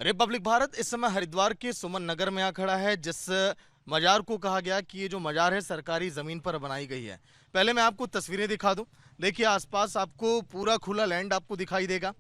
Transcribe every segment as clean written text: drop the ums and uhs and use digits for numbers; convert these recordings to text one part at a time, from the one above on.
Republic Bharat इस समय हरिद्वार के सुमन नगर में आ खड़ा है, जिस मजार को कहा गया कि ये जो मजार है सरकारी जमीन पर बनाई गई है। पहले मैं आपको तस्वीरें दिखा दूं। देखिए आसपास आपको पूरा खुला लैंड आपको दिखाई देगा।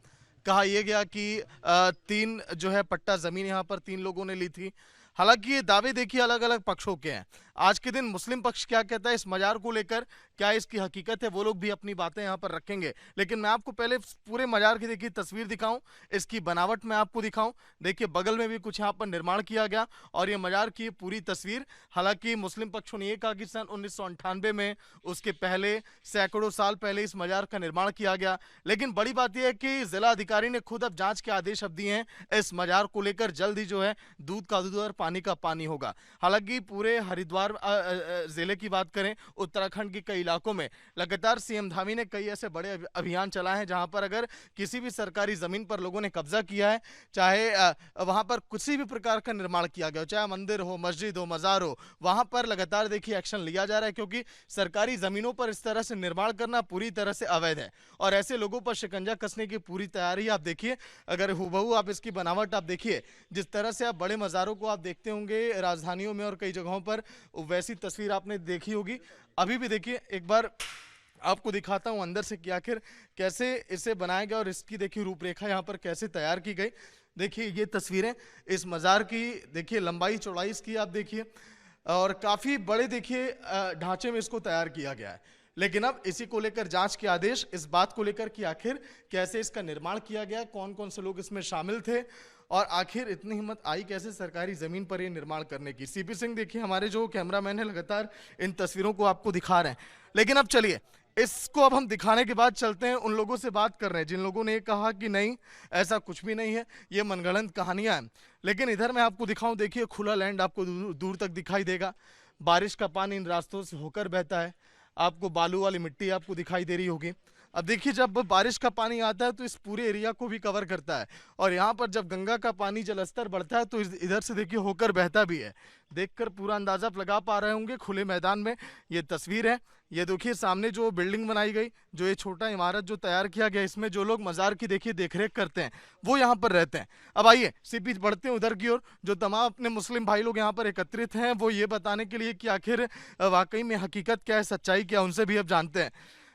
कहा यह गया कि तीन जो है पट्टा जमीन यहाँ पर तीन लोगों ने ली थी। हालांकि ये दावे देखिए अलग अलग पक्षों के हैं। आज के दिन मुस्लिम पक्ष क्या कहता है इस मजार को लेकर, क्या इसकी हकीकत है, वो लोग भी अपनी बातें यहाँ पर रखेंगे। लेकिन मैं आपको पहले पूरे मजार की देखिए तस्वीर दिखाऊं, इसकी बनावट मैं आपको दिखाऊं। देखिए बगल में भी कुछ यहाँ पर निर्माण किया गया और ये मजार की पूरी तस्वीर। हालांकि मुस्लिम पक्षों ने यह कहा कि सन 1998 में, उसके पहले सैकड़ों साल पहले इस मजार का निर्माण किया गया। लेकिन बड़ी बात यह है कि जिला अधिकारी ने खुद अब जांच के आदेश अब दिए हैं इस मजार को लेकर। जल्द ही जो है दूध का दूध और पानी का पानी होगा। हालांकि पूरे हरिद्वार जिले की बात करें, उत्तराखंड के कई इलाकों में लगातार सीएम धामी ने कई ऐसे बड़े अभियान चलाए हैं जहां पर अगर किसी भी सरकारी जमीन पर लोगों ने कब्जा किया है, चाहे वहां पर किसी भी प्रकार का निर्माण किया गया हो, चाहे मंदिर हो, मस्जिद हो, मजार हो, वहां पर लगातार देखिए एक्शन लिया जा रहा है। क्योंकि सरकारी जमीनों पर इस तरह से निर्माण करना पूरी तरह से अवैध है और ऐसे लोगों पर शिकंजा कसने की पूरी तैयारी आप देखिए। अगर हुबहू आप इसकी बनावट आप देखिए, जिस तरह से आप बड़े मजारों को आप देखते होंगे राजधानियों में और कई जगहों पर, वैसी तस्वीर आपने देखी होगी। अभी भी देखिए एक बार आपको दिखाता हूं अंदर से कि आखिर कैसे इसे बनाया गया और इसकी देखिए रूपरेखा यहाँ पर कैसे तैयार की गई। देखिए ये तस्वीरें इस मजार की, देखिए लंबाई चौड़ाई इसकी आप देखिए और काफी बड़े देखिए ढांचे में इसको तैयार किया गया है। लेकिन अब इसी को लेकर जांच के आदेश, इस बात को लेकर कि आखिर कैसे इसका निर्माण किया गया, कौन कौन से लोग इसमें शामिल थे और आखिर इतनी हिम्मत आई कैसे सरकारी जमीन पर यह निर्माण करने की। सीपी सिंह देखिए हमारे जो कैमरामैन है लगातार इन तस्वीरों को आपको दिखा रहे हैं। लेकिन अब चलिए इसको अब हम दिखाने के बाद चलते हैं उन लोगों से बात कर रहे हैं जिन लोगों ने कहा कि नहीं ऐसा कुछ भी नहीं है, ये मनगढ़ंत कहानियां हैं। लेकिन इधर मैं आपको दिखाऊं, देखिए खुला लैंड आपको दूर तक दिखाई देगा। बारिश का पानी इन रास्तों से होकर बहता है। आपको बालू वाली मिट्टी आपको दिखाई दे रही होगी। अब देखिए जब बारिश का पानी आता है तो इस पूरे एरिया को भी कवर करता है और यहाँ पर जब गंगा का पानी जलस्तर बढ़ता है तो इधर से देखिए होकर बहता भी है। देखकर पूरा अंदाजा आप लगा पा रहे होंगे खुले मैदान में ये तस्वीर है। ये देखिए सामने जो बिल्डिंग बनाई गई, जो ये छोटा इमारत जो तैयार किया गया, इसमें जो लोग मजार की देखिए देखरेख करते हैं वो यहाँ पर रहते हैं। अब आइए सीपी बढ़ते हैं उधर की ओर। जो तमाम अपने मुस्लिम भाई लोग यहाँ पर एकत्रित हैं वो ये बताने के लिए कि आखिर वाकई में हकीकत क्या है, सच्चाई क्या है, उनसे भी अब जानते हैं।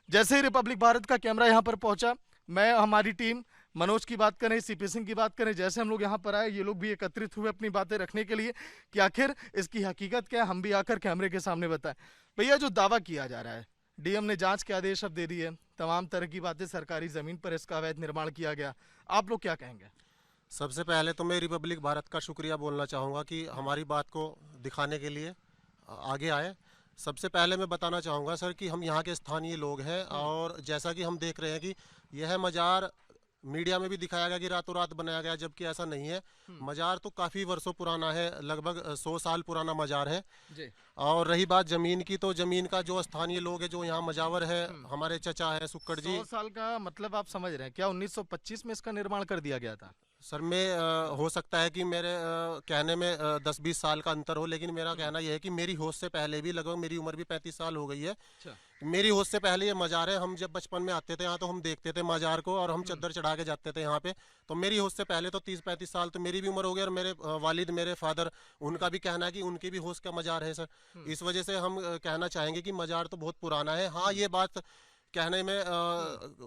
जैसे ही रिपब्लिक भारत का कैमरा यहाँ पर पहुंचा, मैं, हमारी टीम, मनोज की बात करें, सीपी सिंह की बात करें, जैसे हम लोग यहाँ पर आए ये लोग भी एकत्रित हुए अपनी बातें रखने के लिए कि आखिर इसकी हकीकत क्या है, हम भी आकर कैमरे के सामने बताएं। भैया जो दावा किया जा रहा है, डीएम ने जांच के आदेश अब दे दिए, तमाम तरह की बातें, सरकारी जमीन पर इसका अवैध निर्माण किया गया, आप लोग क्या कहेंगे? सबसे पहले तो मैं रिपब्लिक भारत का शुक्रिया बोलना चाहूँगा कि हमारी बात को दिखाने के लिए आगे आए। सबसे पहले मैं बताना चाहूँगा सर कि हम यहाँ के स्थानीय लोग हैं और जैसा कि हम देख रहे हैं कि यह मजार मीडिया में भी दिखाया गया कि रातों रात बनाया गया, जबकि ऐसा नहीं है। मजार तो काफ़ी वर्षों पुराना है, लगभग 100 साल पुराना मजार है जी। और रही बात ज़मीन की, तो ज़मीन का जो स्थानीय लोग है, जो यहाँ मजावर है, हमारे चचा है सुक्कड़ जी। 100 साल का मतलब आप समझ रहे हैं क्या 1925 में इसका निर्माण कर दिया गया था? सर मैं हो सकता है कि मेरे कहने में 10-20 साल का अंतर हो, लेकिन मेरा कहना यह है कि मेरी होश से पहले भी, लगभग मेरी उम्र भी 35 साल हो गई है, मेरी होश से पहले ये मजार है। हम जब बचपन में आते थे यहाँ तो हम देखते थे मजार को और हम चद्दर चढ़ा के जाते थे यहाँ पे। तो मेरी होश से पहले तो 30-35 साल तो मेरी भी उम्र हो गई और मेरे वालिद, मेरे फादर, उनका भी कहना है कि उनकी भी होश का मजार है सर। इस वजह से हम कहना चाहेंगे कि मजार तो बहुत पुराना है। हाँ, ये बात कहने में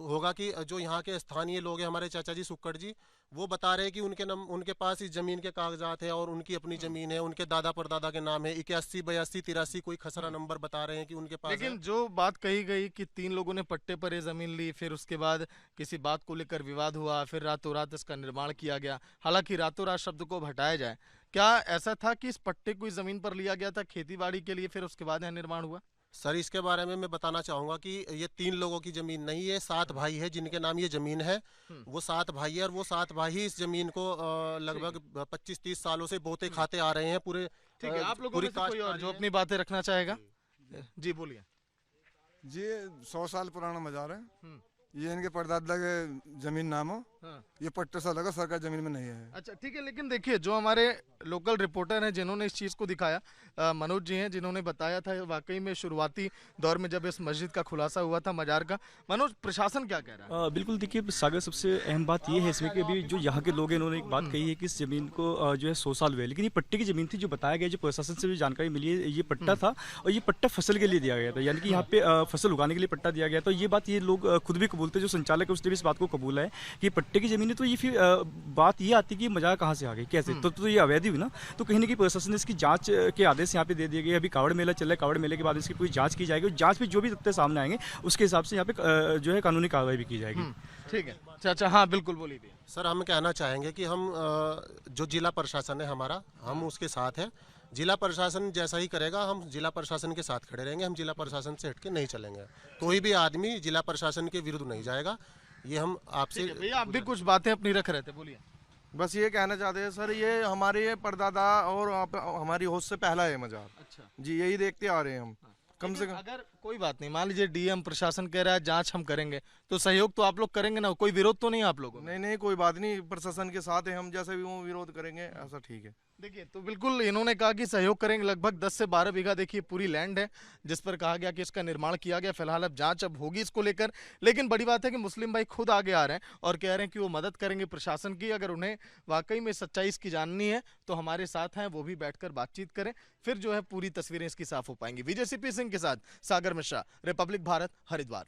होगा कि जो यहाँ के स्थानीय लोग हैं, हमारे चाचा जी सुक्कड़ जी, वो बता रहे हैं कि उनके पास इस जमीन के कागजात है और उनकी अपनी जमीन है, उनके दादा परदादा के नाम है, 81, 82, 83 कोई खसरा नंबर बता रहे हैं कि उनके पास। लेकिन जो बात कही गई कि तीन लोगों ने पट्टे पर ये जमीन ली, फिर उसके बाद किसी बात को लेकर विवाद हुआ, फिर रातों रात इसका निर्माण किया गया। हालांकि रातों रात शब्द को हटाया जाए, क्या ऐसा था कि इस पट्टे को इस जमीन पर लिया गया था खेती बाड़ी के लिए, फिर उसके बाद यहाँ निर्माण हुआ? सर इसके बारे में मैं बताना चाहूँगा कि ये 3 लोगों की ज़मीन नहीं है, 7 भाई है जिनके नाम ये ज़मीन है। वो 7 भाई है और वो 7 भाई ही इस ज़मीन को लगभग 25-30 सालों से बोते खाते आ रहे हैं पूरे। ठीक है, आप लोगों में से कोई और जो अपनी बातें रखना चाहेगा? जी बोलिए। जी 100 साल पुराना मजार है। ये इनके परदादा के जमीन नाम हो हाँ। ये पट्टा सा लगा, सरकारी जमीन में नहीं है। अच्छा ठीक है, लेकिन देखिए जो हमारे लोकल रिपोर्टर हैं जिन्होंने इस चीज़ को दिखाया, मनोज जी हैं जिन्होंने बताया था वाकई में शुरुआती दौर में जब इस मस्जिद का खुलासा हुआ था मजार का। मनोज, प्रशासन क्या कह रहा है? बिल्कुल देखिए सागर, सबसे अहम बात ये है इसमें कि अभी जो यहाँ के लोग हैं इन्होंने एक बात कही है कि इस ज़मीन को जो है 100 साल हुए, लेकिन ये पट्टे की ज़मीन थी। जो बताया गया, जो प्रशासन से भी जानकारी मिली है, ये पट्टा था और ये पट्टा फसल के लिए दिया गया था, यानी कि यहाँ पे फसल उगाने के लिए पट्टा दिया गया। तो ये बात ये लोग खुद भी कबूलते, जो संचालक है उसने भी इस बात को कबूला है कि पट्टे की ज़मीन है। तो ये फिर बात ये आती है कि मजार कहाँ से आ गई, कैसे? तो ये अवैध हुई ना। तो कहीं ना कहीं प्रशासन ने इसकी जांच के आदेश यहाँ पे दे दिए गए। अभी कावड़ मेला चल रहा है, कावड़ मेले के बाद इसकी पूरी जांच की जाएगी। जांच में जो भी तथ्य सामने आएंगे उसके हिसाब से यहाँ पे जो है कानूनी कार्रवाई भी की जाएगी। ठीक है, अच्छा हाँ बिल्कुल, बोलिए भैया। सर, हम कहना चाहेंगे कि हम जो जिला प्रशासन है हमारा, हम उसके साथ हैं। जिला प्रशासन जैसा ही करेगा, हम जिला प्रशासन के साथ खड़े रहेंगे। हम जिला प्रशासन से हटके नहीं चलेंगे। कोई भी आदमी जिला प्रशासन के विरुद्ध नहीं जाएगा। ये हम आपसे। भैया आप भी कुछ बातें अपनी रख रहे थे, बोलिए। बस ये कहना चाहते हैं सर, ये हमारे परदादा और हमारी होश से पहला है मजार। अच्छा जी, यही देखते आ रहे हैं हम कम से कम। अगर कोई बात नहीं, मान लीजिए डीएम प्रशासन कह रहा है जांच हम करेंगे, तो सहयोग तो आप लोग करेंगे ना? कोई विरोध तो नहीं है आप लोगों का? नहीं, कोई बात नहीं, प्रशासन के साथ है हम, जैसे भी वो विरोध करेंगे ऐसा ठीक है। देखिए तो बिल्कुल इन्होंने कहा कि सहयोग करेंगे। लगभग 10 से 12 बीघा देखिए पूरी लैंड है जिस पर कहा गया कि इसका निर्माण किया गया। फिलहाल अब जांच अब होगी इसको लेकर, लेकिन बड़ी बात है कि मुस्लिम भाई खुद आगे आ रहे हैं और कह रहे हैं कि वो मदद करेंगे प्रशासन की। अगर उन्हें वाकई में सच्चाई इसकी जाननी है तो हमारे साथ हैं, वो भी बैठकर बातचीत करें, फिर जो है पूरी तस्वीरें इसकी साफ हो पाएंगी। विजय सीपी सिंह के साथ सागर मिश्रा, रिपब्लिक भारत, हरिद्वार।